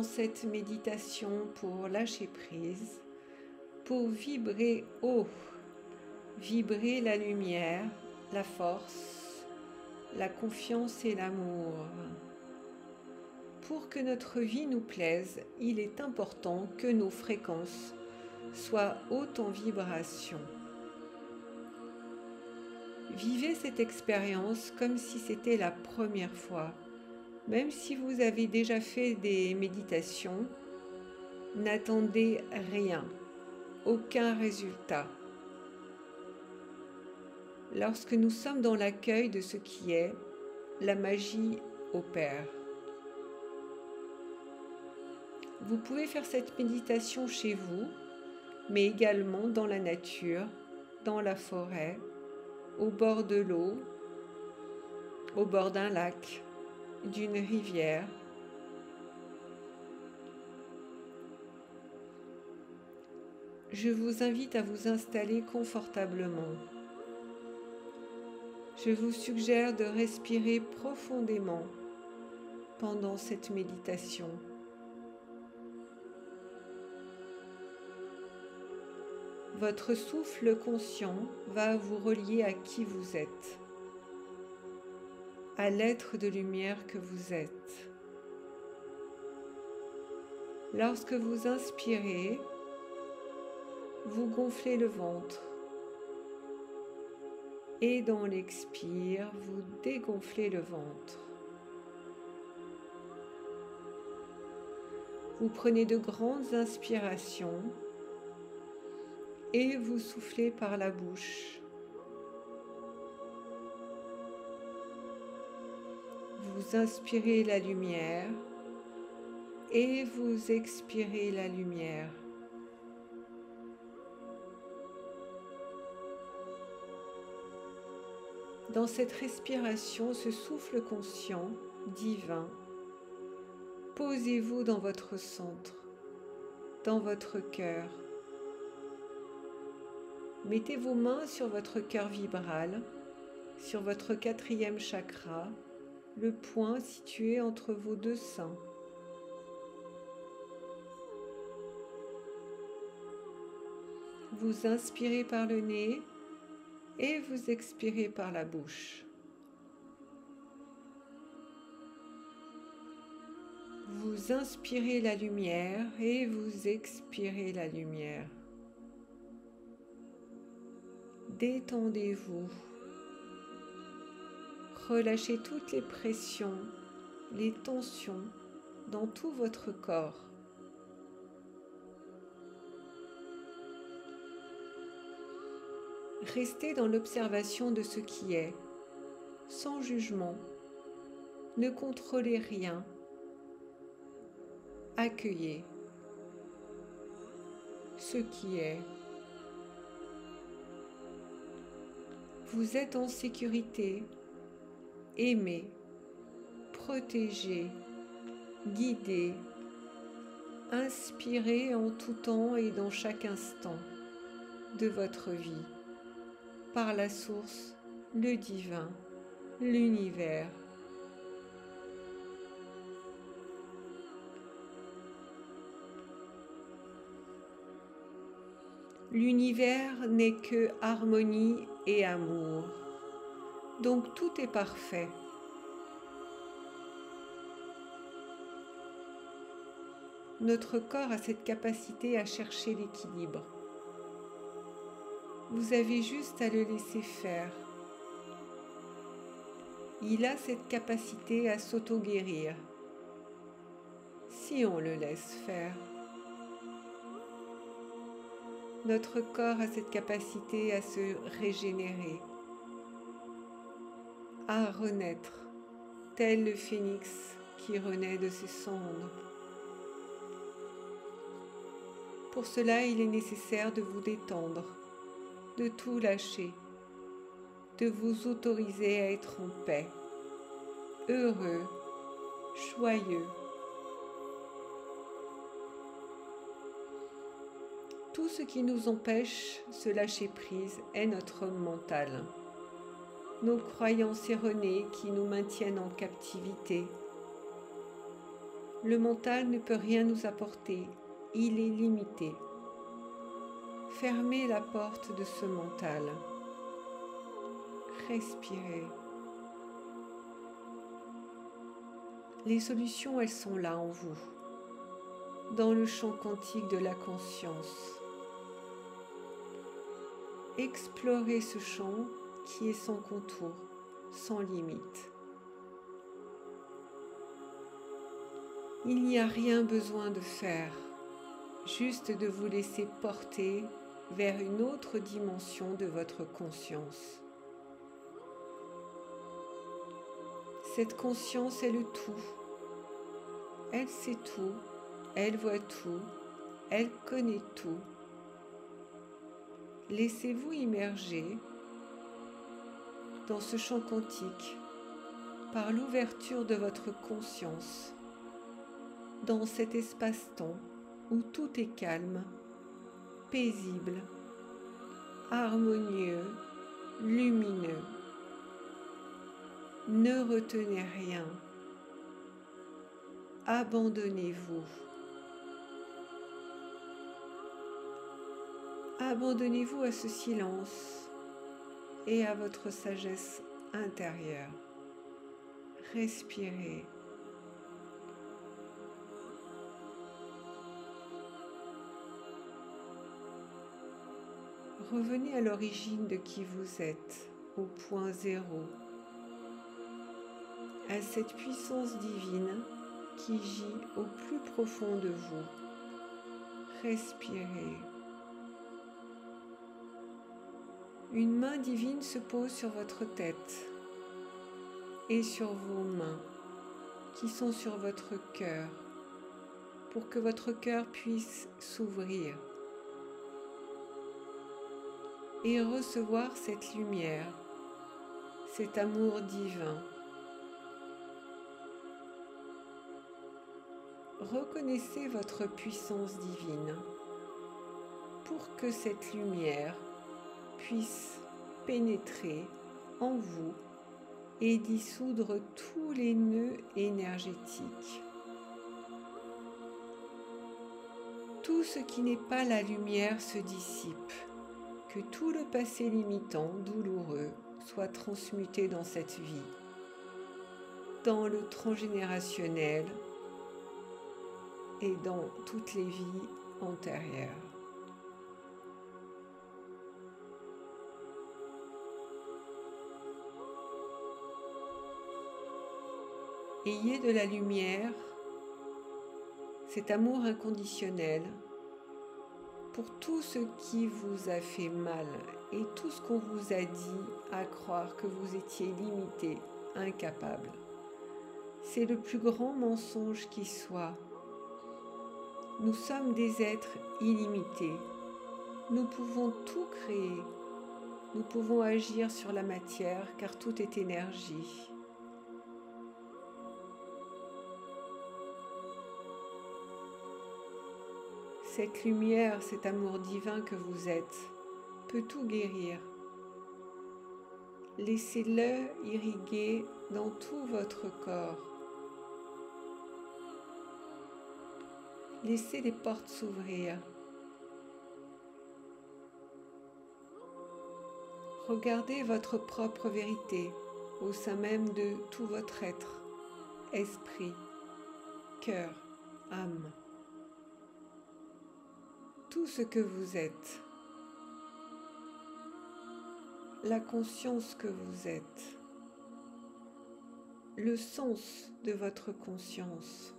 dans cette méditation pour lâcher prise, pour vibrer haut, vibrer la lumière, la force, la confiance et l'amour. Pour que notre vie nous plaise, il est important que nos fréquences soient hautes en vibration. Vivez cette expérience comme si c'était la première fois. Même si vous avez déjà fait des méditations, n'attendez rien, aucun résultat. Lorsque nous sommes dans l'accueil de ce qui est, la magie opère. Vous pouvez faire cette méditation chez vous, mais également dans la nature, dans la forêt, au bord de l'eau, au bord d'un lac, d'une rivière. Je vous invite à vous installer confortablement. Je vous suggère de respirer profondément pendant cette méditation. Votre souffle conscient va vous relier à qui vous êtes, à l'être de lumière que vous êtes. Lorsque vous inspirez, vous gonflez le ventre et dans l'expire, vous dégonflez le ventre. Vous prenez de grandes inspirations et vous soufflez par la bouche. Vous inspirez la lumière et vous expirez la lumière. Dans cette respiration, ce souffle conscient, divin, posez-vous dans votre centre, dans votre cœur. Mettez vos mains sur votre cœur vibral, sur votre 4e chakra, le point situé entre vos deux seins. Vous inspirez par le nez et vous expirez par la bouche. Vous inspirez la lumière et vous expirez la lumière. Détendez-vous. Relâchez toutes les pressions, les tensions dans tout votre corps. Restez dans l'observation de ce qui est, sans jugement. Ne contrôlez rien. Accueillez ce qui est. Vous êtes en sécurité, aimé, protégé, guidé, inspiré en tout temps et dans chaque instant de votre vie, par la source, le divin, l'univers. L'univers n'est que harmonie et amour, donc tout est parfait. Notre corps a cette capacité à chercher l'équilibre. Vous avez juste à le laisser faire. Il a cette capacité à s'auto-guérir, si on le laisse faire. Notre corps a cette capacité à se régénérer, à renaître, tel le phénix qui renaît de ses cendres. Pour cela, il est nécessaire de vous détendre, de tout lâcher, de vous autoriser à être en paix, heureux, joyeux. Tout ce qui nous empêche de se lâcher prise est notre mental. Nos croyances erronées qui nous maintiennent en captivité. Le mental ne peut rien nous apporter, il est limité. Fermez la porte de ce mental. Respirez. Les solutions, elles sont là en vous, dans le champ quantique de la conscience. Explorez ce champ qui est sans contour, sans limite. Il n'y a rien besoin de faire, juste de vous laisser porter vers une autre dimension de votre conscience. Cette conscience est le tout. Elle sait tout, elle voit tout, elle connaît tout. Laissez-vous immerger dans ce champ quantique par l'ouverture de votre conscience, dans cet espace-temps où tout est calme, paisible, harmonieux, lumineux. Ne retenez rien. Abandonnez-vous. Abandonnez-vous à ce silence et à votre sagesse intérieure. Respirez. Revenez à l'origine de qui vous êtes, au point zéro, à cette puissance divine qui gît au plus profond de vous. Respirez. Une main divine se pose sur votre tête et sur vos mains qui sont sur votre cœur pour que votre cœur puisse s'ouvrir et recevoir cette lumière, cet amour divin. Reconnaissez votre puissance divine pour que cette lumière puisse pénétrer en vous et dissoudre tous les nœuds énergétiques. Tout ce qui n'est pas la lumière se dissipe. Que tout le passé limitant, douloureux, soit transmuté dans cette vie, dans le transgénérationnel et dans toutes les vies antérieures. Ayez de la lumière, cet amour inconditionnel, pour tout ce qui vous a fait mal et tout ce qu'on vous a dit à croire que vous étiez limité, incapable. C'est le plus grand mensonge qui soit. Nous sommes des êtres illimités. Nous pouvons tout créer. Nous pouvons agir sur la matière car tout est énergie. Cette lumière, cet amour divin que vous êtes, peut tout guérir. Laissez-le irriguer dans tout votre corps. Laissez les portes s'ouvrir. Regardez votre propre vérité au sein même de tout votre être, esprit, cœur, âme. Tout ce que vous êtes, la conscience que vous êtes, le sens de votre conscience.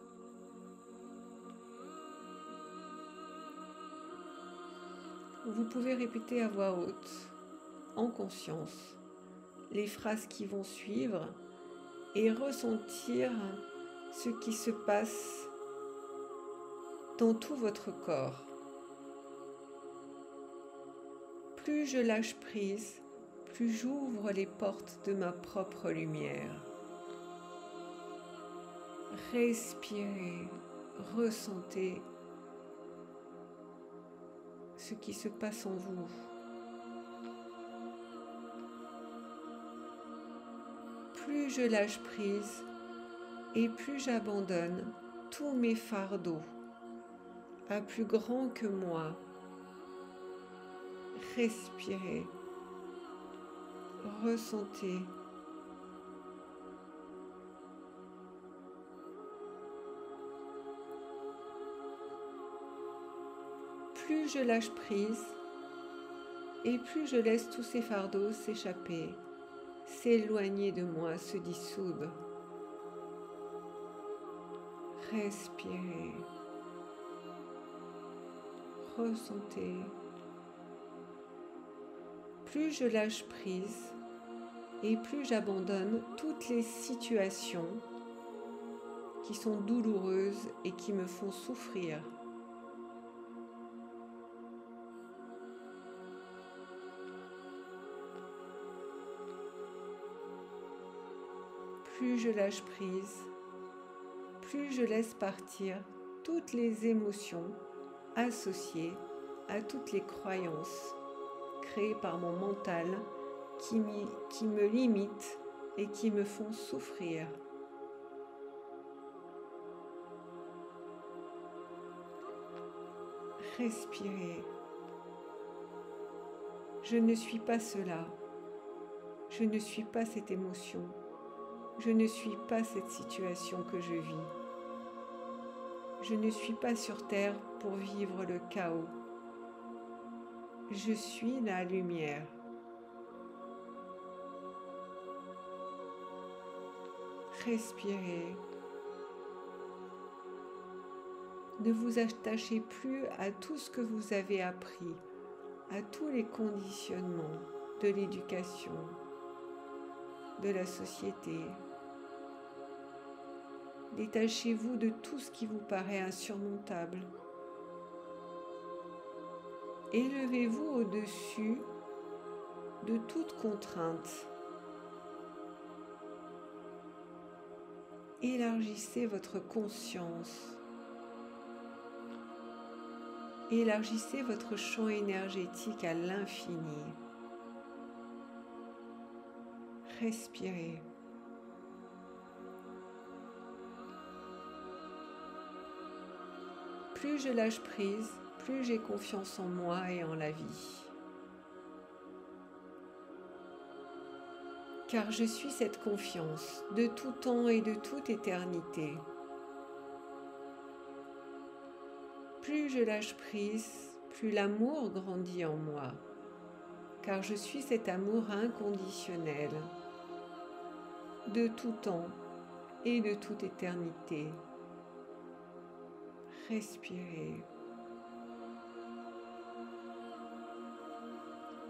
Vous pouvez répéter à voix haute, en conscience, les phrases qui vont suivre et ressentir ce qui se passe dans tout votre corps. Plus je lâche prise, plus j'ouvre les portes de ma propre lumière. Respirez, ressentez ce qui se passe en vous. Plus je lâche prise et plus j'abandonne tous mes fardeaux à plus grand que moi. Respirez, ressentez. Plus je lâche prise et plus je laisse tous ces fardeaux s'échapper, s'éloigner de moi, se dissoudre. Respirez, ressentez. Plus je lâche prise et plus j'abandonne toutes les situations qui sont douloureuses et qui me font souffrir. Plus je lâche prise, plus je laisse partir toutes les émotions associées à toutes les croyances créées par mon mental qui me limitent et qui me font souffrir. Respirez. Je ne suis pas cela. Je ne suis pas cette émotion. Je ne suis pas cette situation que je vis. Je ne suis pas sur terre pour vivre le chaos. Je suis la lumière. Respirez. Ne vous attachez plus à tout ce que vous avez appris, à tous les conditionnements de l'éducation, de la société. Détachez-vous de tout ce qui vous paraît insurmontable. Élevez-vous au-dessus de toute contrainte. Élargissez votre conscience. Élargissez votre champ énergétique à l'infini. Respirez. Plus je lâche prise, plus j'ai confiance en moi et en la vie. Car je suis cette confiance de tout temps et de toute éternité. Plus je lâche prise, plus l'amour grandit en moi. Car je suis cet amour inconditionnel de tout temps et de toute éternité. Respirez.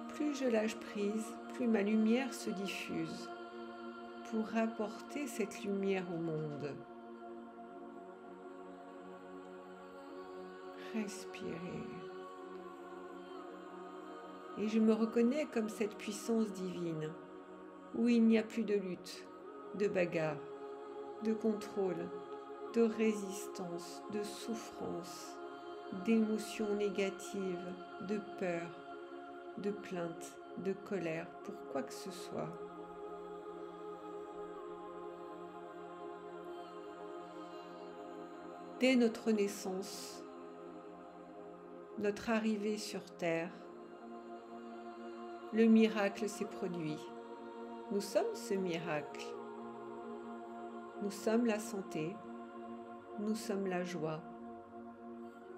Plus je lâche prise, plus ma lumière se diffuse pour apporter cette lumière au monde. Respirez. Et je me reconnais comme cette puissance divine où il n'y a plus de lutte, de bagarre, de contrôle, de résistance, de souffrance, d'émotions négatives, de peur, de plainte, de colère, pour quoi que ce soit. Dès notre naissance, notre arrivée sur Terre, le miracle s'est produit. Nous sommes ce miracle. Nous sommes la santé, nous sommes la joie,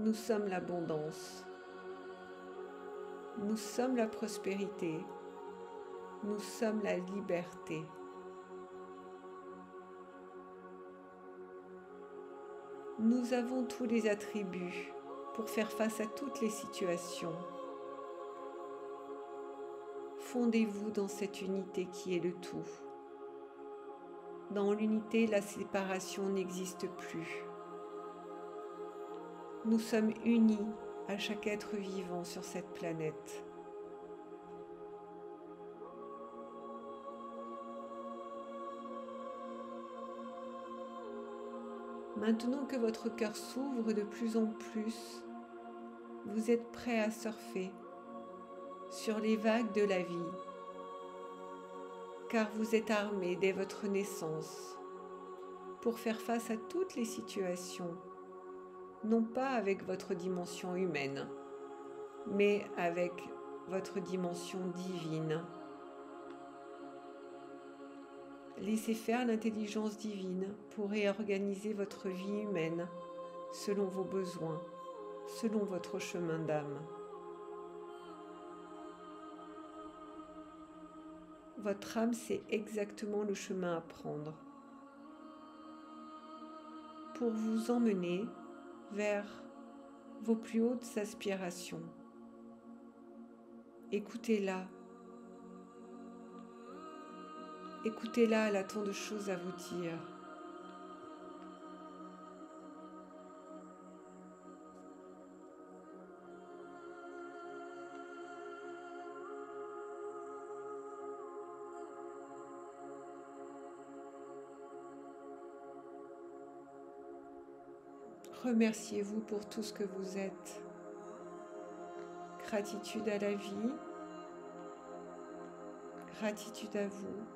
nous sommes l'abondance, nous sommes la prospérité, nous sommes la liberté. Nous avons tous les attributs pour faire face à toutes les situations. Fondez-vous dans cette unité qui est le tout. Dans l'unité, la séparation n'existe plus. Nous sommes unis à chaque être vivant sur cette planète. Maintenant que votre cœur s'ouvre de plus en plus, vous êtes prêt à surfer sur les vagues de la vie, car vous êtes armé dès votre naissance pour faire face à toutes les situations, non pas avec votre dimension humaine, mais avec votre dimension divine. Laissez faire l'intelligence divine pour réorganiser votre vie humaine selon vos besoins, selon votre chemin d'âme. Votre âme sait exactement le chemin à prendre pour vous emmener vers vos plus hautes aspirations. Écoutez-la. Écoutez-la, elle a tant de choses à vous dire. Remerciez-vous pour tout ce que vous êtes. Gratitude à la vie, gratitude à vous.